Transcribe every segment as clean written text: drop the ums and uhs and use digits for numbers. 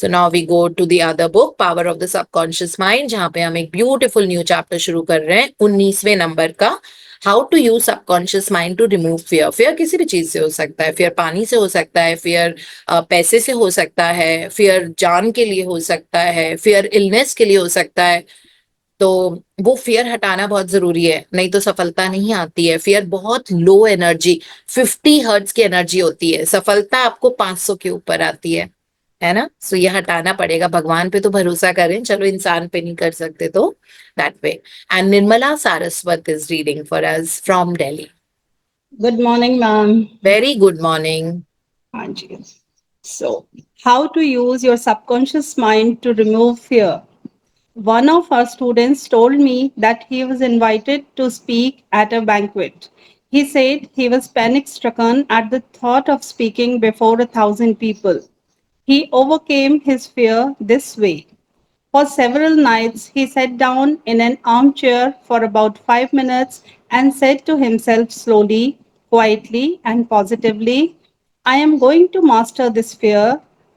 So now we go to the other book Power of the Subconscious Mind, जहां पे हम एक beautiful new chapter शुरू कर रहे हैं 19वें नंबर का, how to use subconscious mind to remove fear. Fear किसी भी चीज से हो सकता है, फियर पानी से हो सकता है, फियर पैसे से हो सकता है, फियर जान के लिए हो सकता है, फियर इलनेस के लिए हो सकता है। तो वो फियर हटाना बहुत जरूरी है, नहीं तो सफलता नहीं आती है। फियर बहुत लो एनर्जी, 50 हर्ट्ज की एनर्जी होती है, सफलता आपको 500 के ऊपर आती है ना। सो ये हटाना पड़ेगा। भगवान पे तो भरोसा करें, चलो इंसान पे नहीं कर सकते तो that way. And Nirmala Saraswat is reading for us from Delhi. Good morning, ma'am. Very good morning. Anji. So, how to use your subconscious mind to remove fear? One of our students told me that he was invited to speak at a banquet. He said he was panic stricken at the thought of speaking before 1,000 people. He overcame his fear this way. For several nights, he sat down in an armchair for about 5 minutes and said to himself slowly, quietly, and positively, I am going to master this fear.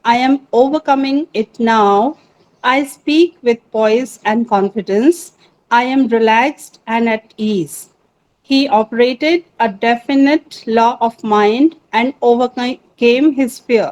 I am overcoming it now. I speak with poise and confidence. I am relaxed and at ease. He operated a definite law of mind and overcame his fear.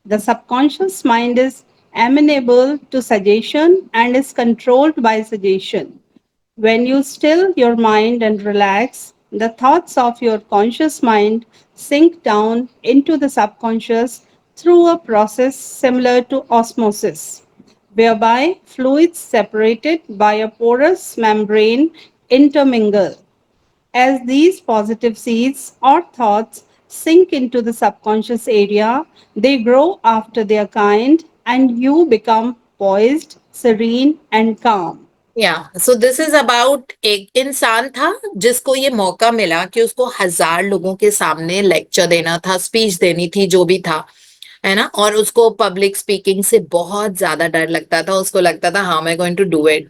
The subconscious mind is amenable to suggestion and is controlled by suggestion. When you still your mind and relax, the thoughts of your conscious mind sink down into the subconscious through a process similar to osmosis, whereby fluids separated by a porous membrane intermingle. As these positive seeds or thoughts sink into the subconscious area, they grow after their kind and you become poised, serene, and calm. या so this is about एक इंसान था जिसको ये मौका मिला कि उसको 1000 लोगों के सामने लेक्चर देना था, स्पीच देनी थी, जो भी था, है ना। और उसको पब्लिक स्पीकिंग से बहुत ज्यादा डर लगता था। उसको लगता था हाँ मैं गोइंग टू डू इट।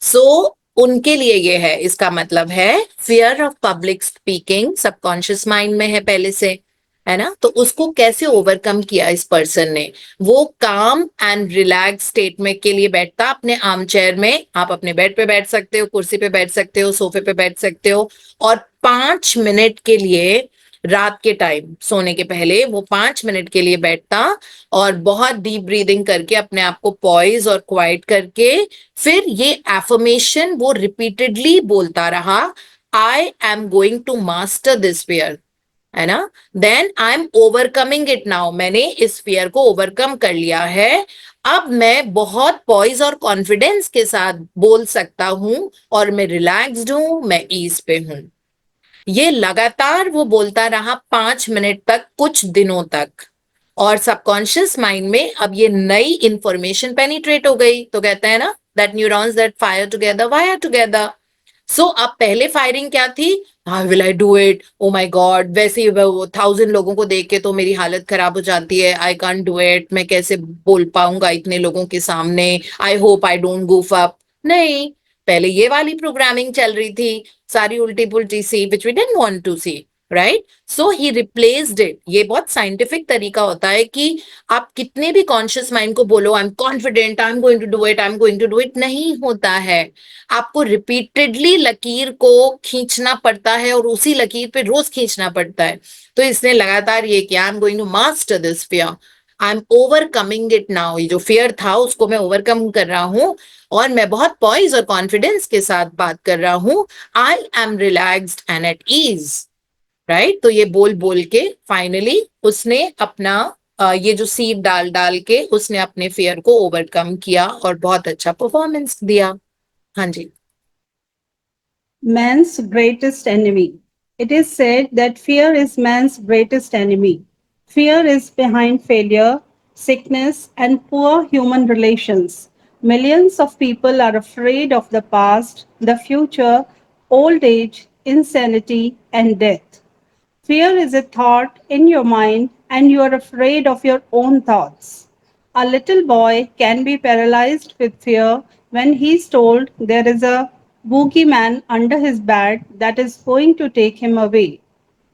सो उनके लिए ये है, इसका मतलब है fear of public speaking subconscious mind में है पहले से, है ना। तो उसको कैसे ओवरकम किया इस पर्सन ने? वो काम एंड रिलैक्स स्टेट में के लिए बैठता अपने आर्म चेयर में। आप अपने बेड पे बैठ सकते हो, कुर्सी पे बैठ सकते हो, सोफे पे बैठ सकते हो, और 5 मिनट के लिए रात के टाइम सोने के पहले वो 5 मिनट के लिए बैठता और बहुत डीप ब्रीदिंग करके अपने आप को पॉइज और क्वाइट करके फिर ये एफर्मेशन वो रिपीटेडली बोलता रहा, I am going to master this fear, है ना। Then I am overcoming it now, मैंने इस फियर को ओवरकम कर लिया है। अब मैं बहुत पॉइज और कॉन्फिडेंस के साथ बोल सकता हूं और मैं रिलैक्स्ड हूं, मैं ईज पे हूं। ये लगातार वो बोलता रहा 5 मिनट तक, कुछ दिनों तक। और सबकॉन्शियस माइंड में अब ये नई इंफॉर्मेशन पेनिट्रेट हो गई। तो कहते हैं ना that neurons that fire together wire together. So अब पहले फायरिंग क्या थी? How will I do it, oh my God, वैसे ही वो 1000 लोगों को देख के तो मेरी हालत खराब हो जाती है, आई कांट डू इट, मैं कैसे बोल पाऊंगा इतने लोगों के सामने, I hope I don't goof up. नहीं, पहले ये वाली प्रोग्रामिंग चल रही थी, सारी उल्टी पुल्टी सी, which we didn't want to see, right. So he replaced it. ये बहुत साइंटिफिक तरीका होता है कि आप कितने भी कॉन्शियस माइंड को बोलो I am confident, I am going to do it, I am going to do it, नहीं होता है। आपको रिपीटेडली लकीर को खींचना पड़ता है और उसी लकीर पे रोज खींचना पड़ता है। तो इसने लगातार ये किया, I am going to master this fear, I am overcoming it now. ये जो फियर था उसको मैं ओवरकम कर रहा हूं और मैं बहुत पॉइज और कॉन्फिडेंस के साथ बात कर रहा हूं। I am relaxed and at ease, right. तो ये बोल बोल के फाइनली उसने अपना ये जो सीड डाल डाल के उसने अपने फियर को ओवरकम किया और बहुत अच्छा परफॉर्मेंस दिया। हाँ जी। Man's greatest enemy. It is said that fear is man's greatest enemy. Fear is behind failure, sickness, and poor human relations. Millions of people are afraid of the past, the future, old age, insanity, and death. Fear is a thought in your mind, and you are afraid of your own thoughts. A little boy can be paralyzed with fear when he's told there is a boogeyman under his bed that is going to take him away.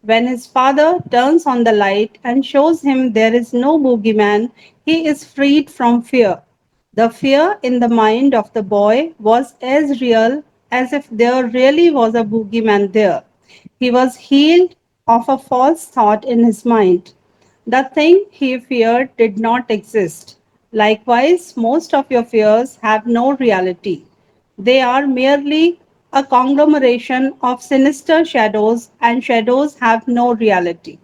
When his father turns on the light and shows him there is no boogeyman, he is freed from fear. The fear in the mind of the boy was as real as if there really was a boogeyman there. He was healed of a false thought in his mind. The thing he feared did not exist. Likewise, most of your fears have no reality. They are merely a conglomeration of sinister shadows, and shadows have no reality.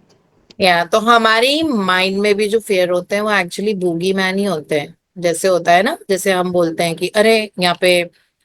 या तो हमारी mind में भी जो fair होते हैं वो actually boogie man ही होते हैं। जैसे होता है ना, जैसे हम बोलते हैं कि अरे यहाँ पे,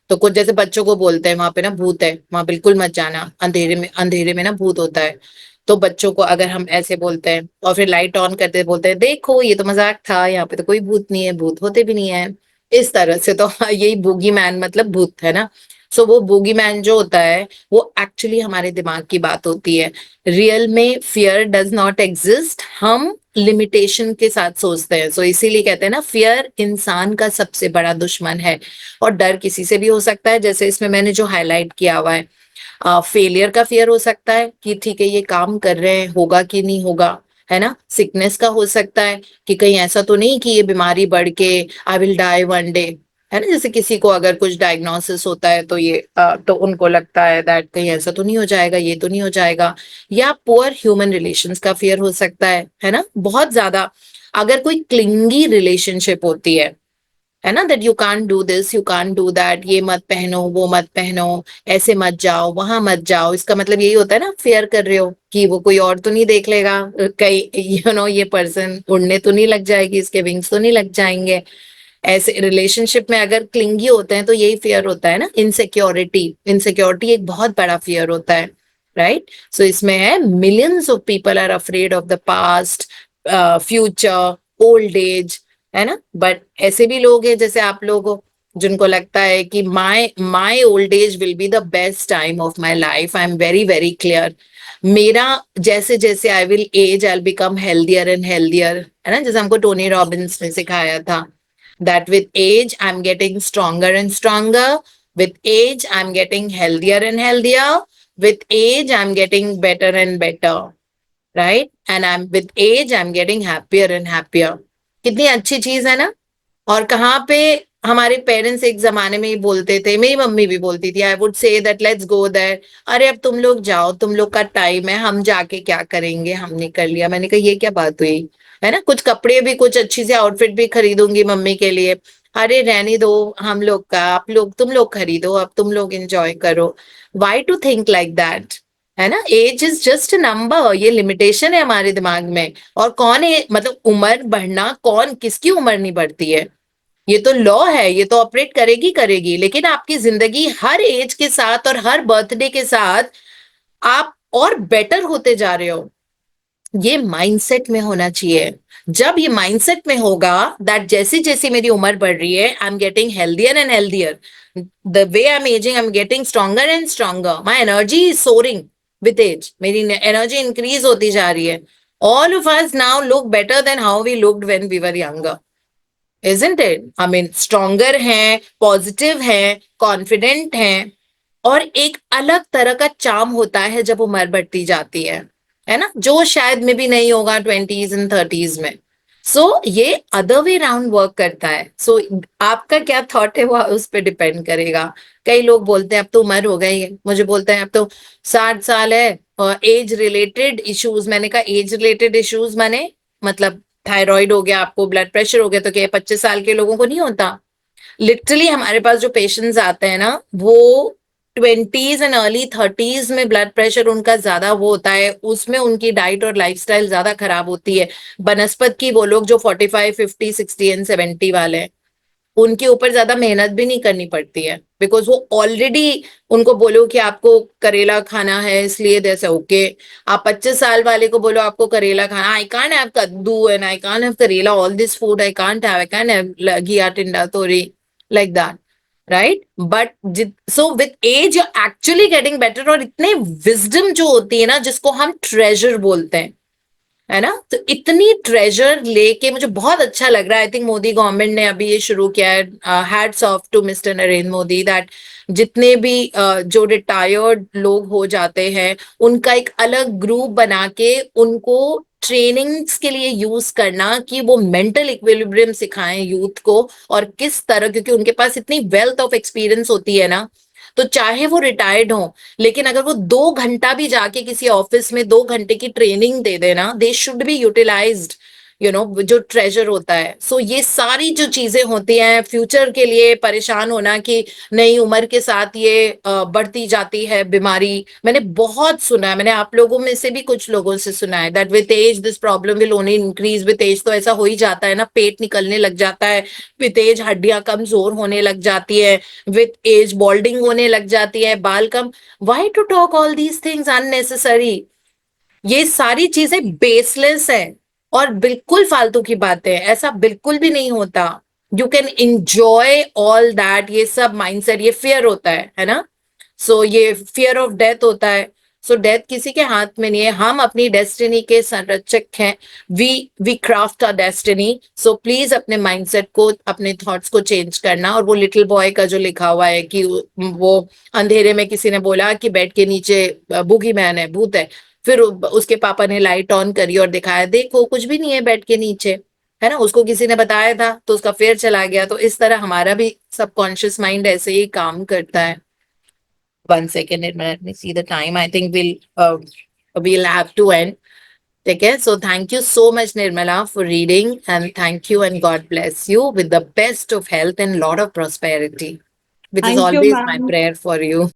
तो कुछ जैसे बच्चों को बोलते हैं वहां पे ना भूत है, वहां बिल्कुल मत जाना, अंधेरे में ना भूत होता है। तो बच्चों को अगर हम ऐसे बोलते हैं और फिर लाइट ऑन करते बोलते हैं देखो ये तो मजाक था, यहाँ पे तो कोई भूत नहीं है, भूत होते भी नहीं है, इस तरह से, तो यही बूगी मैन मतलब भूत है ना। सो वो बूगी मैन जो होता है वो एक्चुअली हमारे दिमाग की बात होती है। रियल में फियर डज नॉट एग्जिस्ट, हम लिमिटेशन के साथ सोचते हैं। सो इसीलिए कहते हैं ना, फियर इंसान का सबसे बड़ा दुश्मन है। और डर किसी से भी हो सकता है, जैसे इसमें मैंने जो हाईलाइट किया हुआ है, फेलियर का फियर हो सकता है कि ठीक है ये काम कर रहे हैं, होगा कि नहीं होगा, है ना। सिकनेस का हो सकता है कि कहीं ऐसा तो नहीं कि ये बीमारी बढ़ के I will die one day, है ना। जैसे किसी को अगर कुछ डायग्नोसिस होता है तो ये तो उनको लगता है दैट कहीं ऐसा तो नहीं हो जाएगा, ये तो नहीं हो जाएगा। या पुअर ह्यूमन रिलेशंस का फियर हो सकता है ना, बहुत ज्यादा। अगर कोई क्लिंगी रिलेशनशिप होती है ना, that you can't do this, you can't do that, ये मत पहनो, वो मत पहनो, ऐसे मत जाओ, वहां मत जाओ, इसका मतलब यही होता है ना, फेयर कर रहे हो कि वो कोई और तो नहीं देख लेगा, कहीं ये पर्सन उड़ने तो नहीं लग जाएगी, इसके विंग्स तो नहीं लग जाएंगे। ऐसे रिलेशनशिप में अगर क्लिंगी होते हैं तो यही फियर होता है ना, इनसिक्योरिटी। इनसिक्योरिटी एक बहुत बड़ा फियर होता है, राइट। सो इसमें है millions of people are afraid of the past, future, old age, है ना। बट ऐसे भी लोग हैं जैसे आप लोग हो, जिनको लगता है कि my my old age will be the best time of my life, I am very very clear. मेरा जैसे जैसे I will age I become healthier and healthier, है ना, जैसे हमको टोनी रॉबिन्स ने सिखाया था that with age I'm getting stronger and stronger, with age I'm getting healthier and healthier, with age I'm getting better and better, right, and I'm with age I'm getting happier and happier। कितनी अच्छी चीज है ना। और कहाँ पे हमारे parents एक जमाने में ही बोलते थे, मेरी मम्मी भी बोलती थी, I would say that let's go there, अरे अब तुम लोग जाओ, तुम लोग का टाइम है, हम जाके क्या करेंगे, हमने कर लिया। मैंने कहा ये क्या बात हुई, है ना। कुछ कपड़े भी, कुछ अच्छी सी आउटफिट भी खरीदूंगी मम्मी के लिए, अरे रहने दो, हम लोग का, आप लोग, तुम लोग खरीदो, अब तुम लोग एंजॉय करो। Why to think like that, है ना। एज इज जस्ट नंबर, ये लिमिटेशन है हमारे दिमाग में। और कौन है, मतलब उम्र बढ़ना, कौन किसकी उम्र नहीं बढ़ती है, ये तो लॉ है, ये तो ऑपरेट करेगी करेगी। लेकिन आपकी जिंदगी हर एज के साथ और हर बर्थडे के साथ आप और बेटर होते जा रहे हो, ये माइंडसेट में होना चाहिए। जब ये माइंडसेट में होगा दैट जैसे जैसे मेरी उम्र बढ़ रही है I am getting healthier and healthier, the way I am ageing I am getting stronger and stronger, my energy is soaring with age, मेरी एनर्जी इंक्रीज होती जा रही है। All of us now look better than how we looked when we were younger, isn't it? I mean, stronger हैं, positive हैं, confident हैं। और एक अलग तरह का चार्म होता है जब उम्र बढ़ती जाती है ना, जो शायद में भी नहीं होगा ट्वेंटीज एंड थर्टीज में। सो ये अदर वे राउंड वर्क करता है। सो आपका क्या थॉट है वो उस पर डिपेंड करेगा। कई लोग बोलते हैं अब तो उम्र हो गई है, मुझे बोलते हैं अब तो 60 साल है, और एज रिलेटेड इश्यूज, मैंने कहा एज रिलेटेड इश्यूज माने मतलब थायराइड हो गया आपको, ब्लड प्रेशर हो गया, तो क्या 25 साल के लोगों को नहीं होता। लिटरली हमारे पास जो पेशेंट्स आते हैं ना, वो ट्वेंटीज एंड अर्ली थर्टीज में ब्लड प्रेशर उनका ज्यादा वो होता है, उसमें उनकी डाइट और लाइफस्टाइल ज्यादा खराब होती है। बनस्पत की वो लोग जो 45 50 60 एंड 70 वाले हैं, उनके ऊपर ज्यादा मेहनत भी नहीं करनी पड़ती है, बिकॉज वो ऑलरेडी, उनको बोलो कि आपको करेला खाना है इसलिए जैसे ओके। आप 25 साल वाले को बोलो आपको करेला खाना, I can't have kaddu and I can't have karela, all this food I can't have, I can't have ghiya tinda tori, like that, right. But so with age you actually getting better. और इतने विजडम जो होती है ना, जिसको हम ट्रेजर बोलते हैं, है ना। तो इतनी ट्रेजर लेके मुझे बहुत अच्छा लग रहा है। आई थिंक मोदी गवर्नमेंट ने अभी ये शुरू किया है, hats off to mister Narendra Modi, that जितने भी जो रिटायर्ड लोग हो जाते हैं उनका एक अलग ग्रुप बना के उनको ट्रेनिंग्स के लिए यूज करना, कि वो मेंटल इक्विलिब्रियम सिखाएं यूथ को, और किस तरह, क्योंकि उनके पास इतनी वेल्थ ऑफ एक्सपीरियंस होती है ना, तो चाहे वो रिटायर्ड हो, लेकिन अगर वो 2 घंटा भी जाके किसी ऑफिस में 2 घंटे की ट्रेनिंग दे देना, दे शुड बी यूटिलाइज्ड, जो ट्रेजर होता है। सो ये सारी जो चीजें होती हैं फ्यूचर के लिए परेशान होना कि नई उम्र के साथ ये बढ़ती जाती है बीमारी, मैंने बहुत सुना है, मैंने आप लोगों में से भी कुछ लोगों से सुना है that with age this problem will only increase with age. तो ऐसा हो ही जाता है ना, पेट निकलने लग जाता है विथ एज, हड्डियां कमजोर होने लग जाती है विथ एज, बॉल्डिंग होने लग जाती है, बाल कम। Why to talk all these things unnecessary? ये सारी चीजें बेसलेस है और बिल्कुल फालतू की बातें है, ऐसा बिल्कुल भी नहीं होता। You can enjoy all that. ये सब माइंडसेट, ये फियर होता है ना। सो ये फियर ऑफ डेथ होता है। सो डेथ किसी के हाथ में नहीं है, हम अपनी डेस्टिनी के संरक्षक हैं। We we craft our destiny. So please अपने माइंडसेट को, अपने थॉट्स को चेंज करना। और वो लिटिल बॉय का जो लिखा हुआ है कि वो अंधेरे में किसी ने बोला कि बेड के नीचे बूगी मैन है, भूत है, फिर उसके पापा ने लाइट ऑन करी और दिखाया, देखो कुछ भी नहीं है बेड के नीचे, है ना। उसको किसी ने बताया था तो उसका फेर चला गया। तो इस तरह हमारा भी सबकॉन्शियस माइंड ऐसे ही काम करता है। 1 second, let me see the time. I think we'll have to end. ठीक है, so thank you so much Nirmala for reading, and thank you and God bless you with the best of health and lot of prosperity, which is Thank you, always my ma'am. prayer for you.